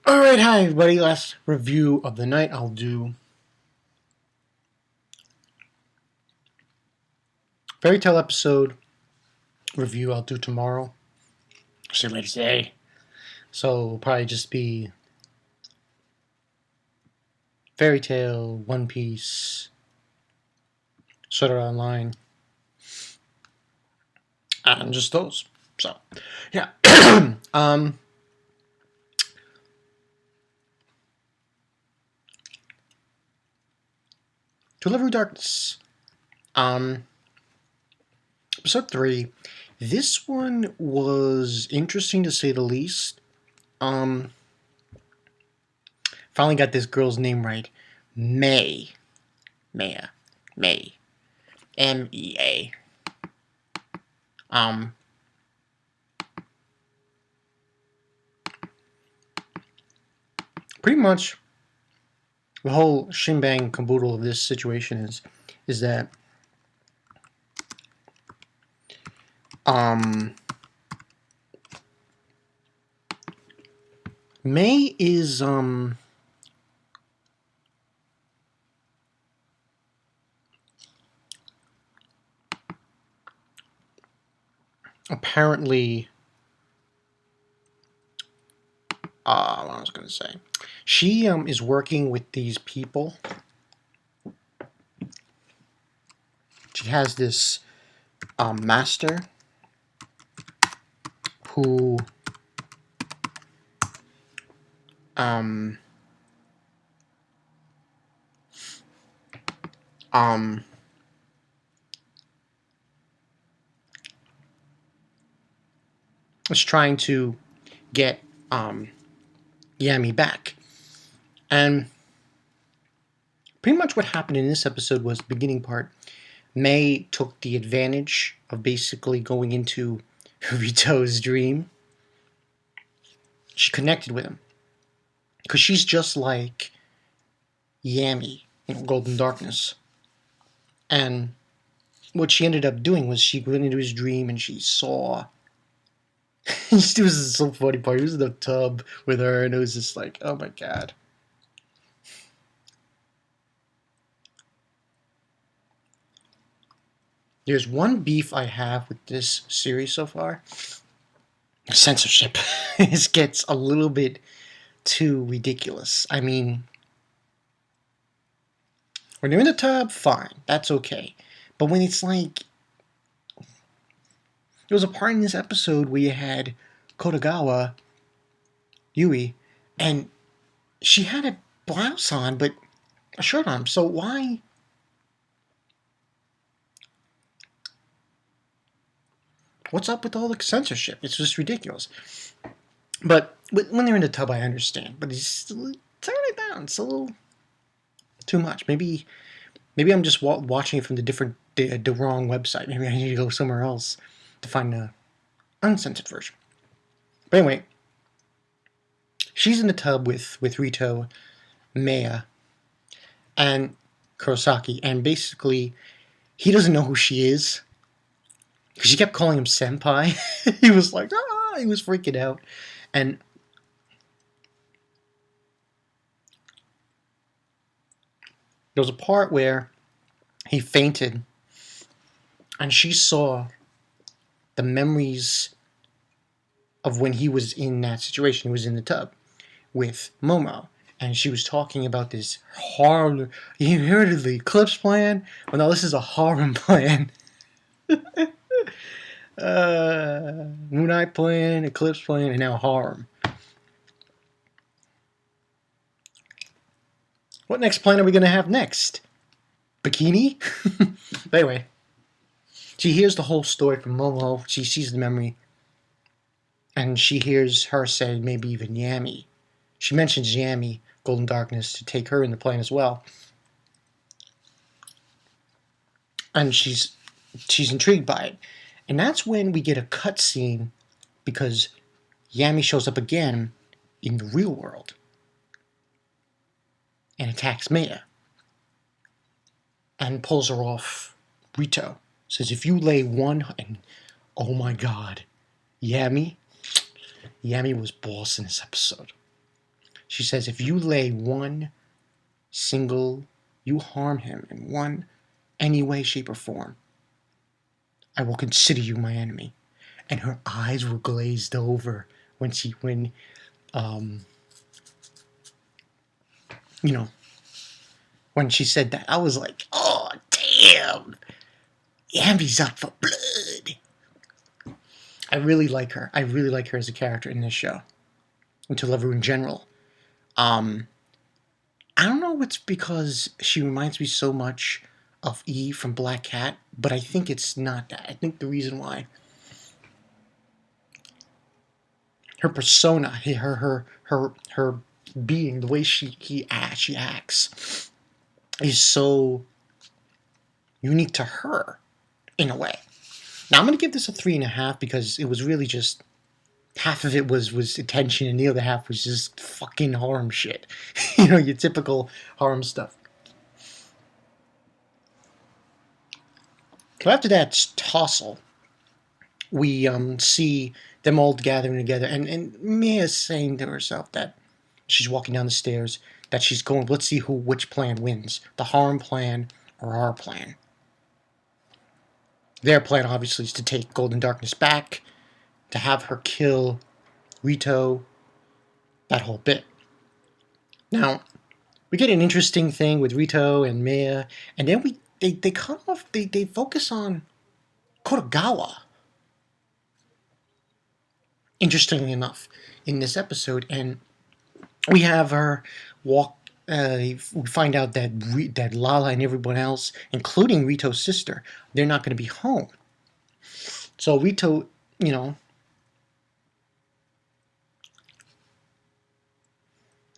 Alright, hi everybody. Last review of the night. I'll do Fairy Tale episode review. I'll do tomorrow. Actually, later today. So it'll probably just be Fairy Tale, One Piece, Sword Art Online, and just those. So, yeah. Deliver Darkness. Episode 3. This one was interesting to say the least. Finally got this girl's name right. May. Maya. May. M-E-A. Pretty much the whole shimbang caboodle of this situation is that May is apparently what I was going to say. She is working with these people. She has this master who is trying to get Yami back. And pretty much what happened in this episode was the beginning part. May took the advantage of basically going into Rito's dream. She connected with him. Because she's just like Yami in Golden Darkness. And what she ended up doing was she went into his dream and she saw... It was so funny part. He was in the tub with her and it was just like, oh my god. There's one beef I have with this series so far. Censorship. It gets a little bit too ridiculous. I mean, when they're in the tub, fine. That's okay. But when it's like... There was a part in this episode where you had Kodagawa, Yui, and she had a blouse on, but a shirt on. So why... What's up with all the censorship? It's just ridiculous. But when they're in the tub, I understand. But it's turn it down. It's a little too much. Maybe I'm just watching it from the wrong website. Maybe I need to go somewhere else to find the uncensored version. But anyway, she's in the tub with Rito, Maya, and Kurosaki, and basically he doesn't know who she is. Because she kept calling him senpai. He was like, he was freaking out. And there was a part where he fainted and she saw the memories of when he was in that situation. He was in the tub with Momo. And she was talking about this horrible... You heard of the Eclipse plan? Well, no, this is a harem plan. Moon Knight plan, Eclipse plan, and now harem. What next plan are we going to have next? Bikini? But anyway, she hears the whole story from Momo. She sees the memory. And she hears her say maybe even Yami. She mentions Yami, Golden Darkness, to take her in the plan as well. And she's intrigued by it. And that's when we get a cutscene, because Yami shows up again in the real world and attacks Maya and pulls her off Rito. Says, if you lay one... And oh my god, Yami was boss in this episode. She says, if you harm him in any way, shape, or form, I will consider you my enemy. And her eyes were glazed over when you know, when she said that. I was like, oh, damn. Yami's up for blood. I really like her. I really like her as a character in this show. And to love her in general. I don't know if it's because she reminds me so much of Eve from Black Cat, but I think it's not that. I think the reason why, her persona, her being, the way she acts, is so unique to her in a way. Now I'm gonna give this a 3.5 because it was really just half of it was attention and the other half was just fucking harem shit. You know, your typical harem stuff. So after that tussle, we see them all gathering together, and Mia's saying to herself that she's walking down the stairs, that she's going, let's see which plan wins, the harem plan or our plan. Their plan, obviously, is to take Golden Darkness back, to have her kill Rito, that whole bit. Now, we get an interesting thing with Rito and Mia, and then they focus on Kotogawa. Interestingly enough, in this episode, and we have her walk. We find out that Lala and everyone else, including Rito's sister, they're not going to be home. So Rito,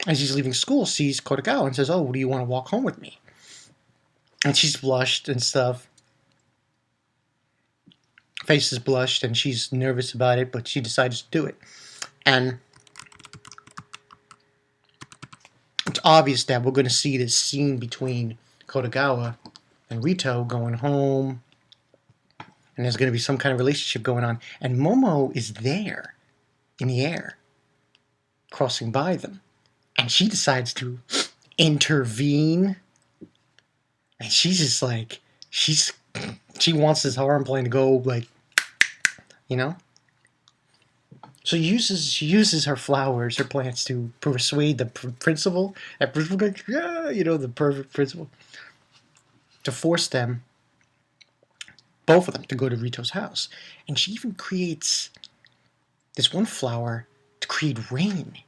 as he's leaving school, sees Kotogawa and says, "Oh, do you want to walk home with me?" And she's blushed and stuff. Face is blushed, and she's nervous about it, but she decides to do it. And it's obvious that we're going to see this scene between Kotogawa and Rito going home, and there's going to be some kind of relationship going on. And Momo is there in the air, crossing by them. And she decides to intervene. And she's just like, she wants this harem plan to go, like, So she uses her flowers, her plants, to persuade the principal. That principal goes, yeah, the perfect principal, to force them, both of them, to go to Rito's house. And she even creates this one flower to create rain.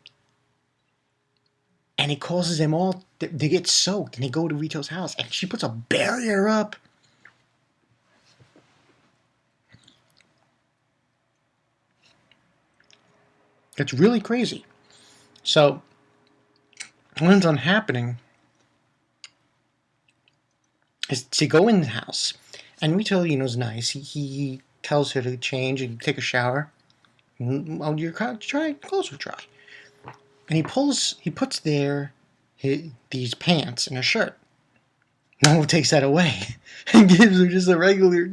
And it causes them all, they get soaked, and they go to Rito's house. And she puts a barrier up. It's really crazy. So, what ends up happening is to go in the house. And Rito, is nice. He tells her to change and take a shower. Oh, your clothes will dry. And he puts there these pants and a shirt. No one takes that away and gives her just a regular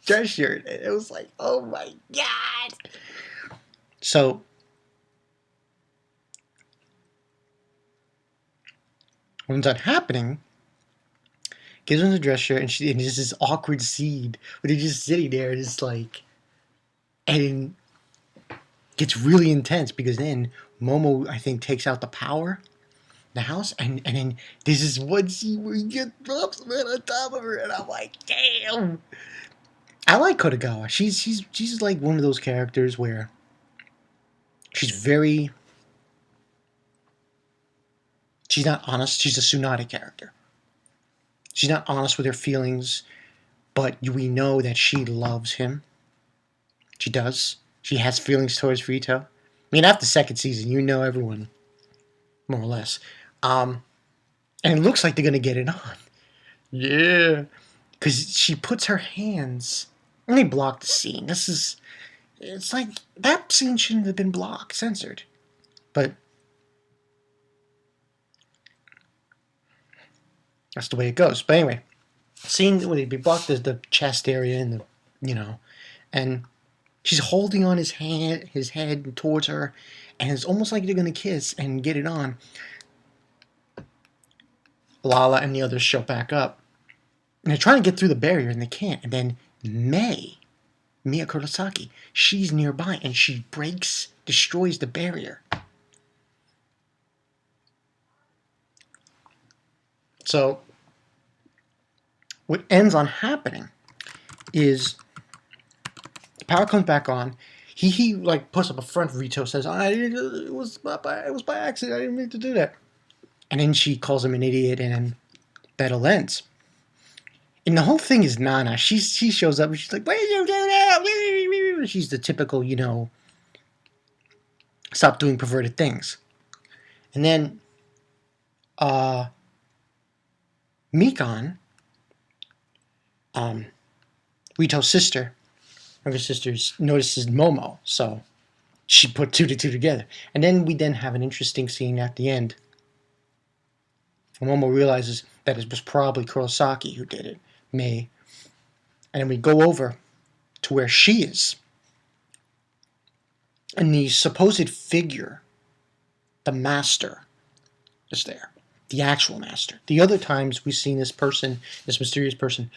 dress shirt. And it was like, oh my God. So, what ends up happening, gives her the dress shirt, and there's this awkward scene where they're just sitting there, and it's like, and it gets really intense, because then Momo, I think, takes out the power, the house, and then there's this one scene where he just drops him on top of her, and I'm like, damn. I like Kotogawa. She's like one of those characters where she's not honest. She's a Tsunade character. She's not honest with her feelings, but we know that she loves him. She does. She has feelings towards Rito. I mean, after the second season, everyone, more or less. And it looks like they're going to get it on. Yeah. Because she puts her hands, and they block the scene. It's like, that scene shouldn't have been censored. But that's the way it goes. But anyway, scene where they block the chest area and and she's holding on his head towards her, and it's almost like they're gonna kiss and get it on. Lala and the others show back up, and they're trying to get through the barrier, and they can't. And then Mia Kurosaki, she's nearby, and she destroys the barrier. So what ends on happening is the power comes back on. He like puts up a front. Rito says, it was by accident. I didn't mean to do that. And then she calls him an idiot, and then battle ends. And the whole thing is Nana. She shows up and she's like, "Why did you do that?" She's the typical, stop doing perverted things. And then Mikan, Rito's sister, younger sister, notices Momo, so she put 2 to 2 together. And then we have an interesting scene at the end. And Momo realizes that it was probably Kurosaki who did it, May. And then we go over to where she is. And the supposed figure, the master, is there. The actual master. The other times we've seen this person, this mysterious person,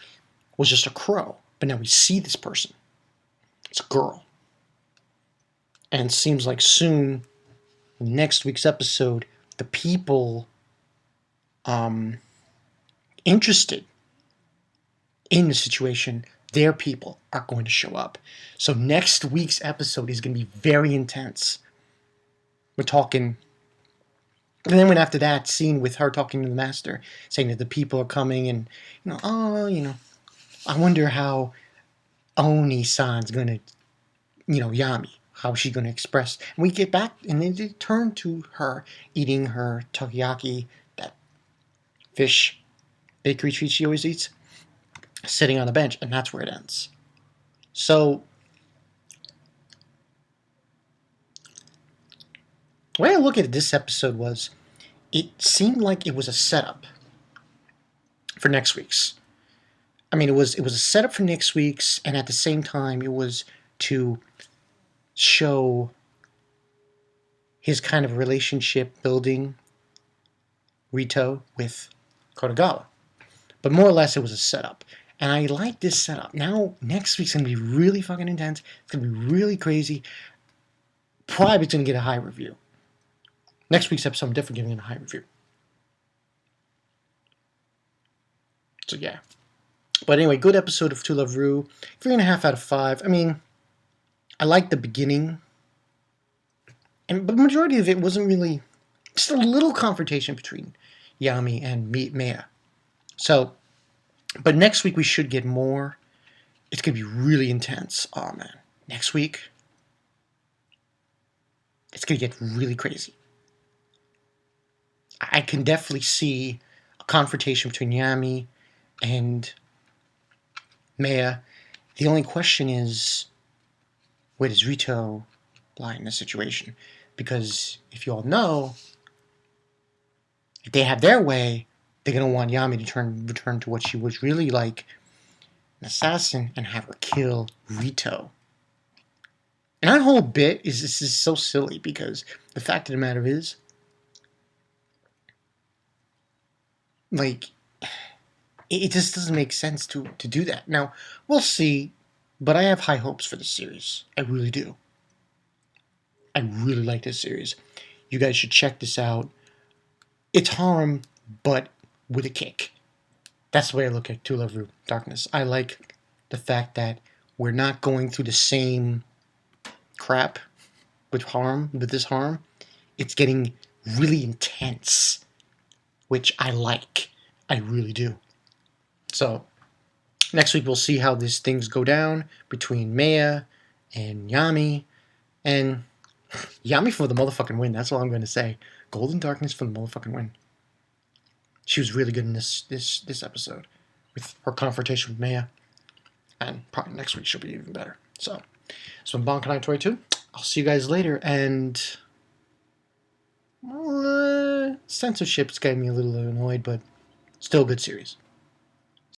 was just a crow. But now we see this person. It's a girl. And it seems like soon, in next week's episode, the people interested in the situation, their people are going to show up. So next week's episode is going to be very intense. We're talking... And then after that scene with her talking to the master, saying that the people are coming and, I wonder how Oni-san's going to, Yami, how she's going to express. And we get back and then they turn to her eating her takoyaki, that fish bakery treat she always eats, sitting on the bench, and that's where it ends. So, the way I look at this episode was, it seemed like it was a setup for next week's. I mean, it was a setup for next week's, and at the same time, it was to show his kind of relationship building Rito with Kodagawa. But more or less, it was a setup. And I like this setup. Now, next week's going to be really fucking intense. It's going to be really crazy. Probably it's going to get a high review. Next week's episode, I'm definitely giving it a high review. So, yeah. But anyway, good episode of To Love Ru. 3.5 out of 5. I mean, I liked the beginning. But the majority of it wasn't really... Just a little confrontation between Yami and Maya. So, but next week we should get more. It's going to be really intense. Oh, man. Next week, it's going to get really crazy. I can definitely see a confrontation between Yami and Maya. The only question is, where does Rito lie in this situation? Because if you all know, if they have their way, they're going to want Yami to return to what she was really like, an assassin, and have her kill Rito. And that whole bit this is so silly, because the fact of the matter is, like, it just doesn't make sense to do that. Now, we'll see, but I have high hopes for this series. I really do. I really like this series. You guys should check this out. It's harem, but with a kick. That's the way I look at To Love Ru Darkness. I like the fact that we're not going through the same crap with this harem. It's getting really intense, which I like. I really do. So, next week we'll see how these things go down between Maya and Yami. And Yami for the motherfucking win. That's all I'm going to say. Golden Darkness for the motherfucking win. She was really good in this episode with her confrontation with Maya. And probably next week she'll be even better. So, this has been Bonkanai 22. I'll see you guys later. And censorship's getting me a little annoyed, but still a good series.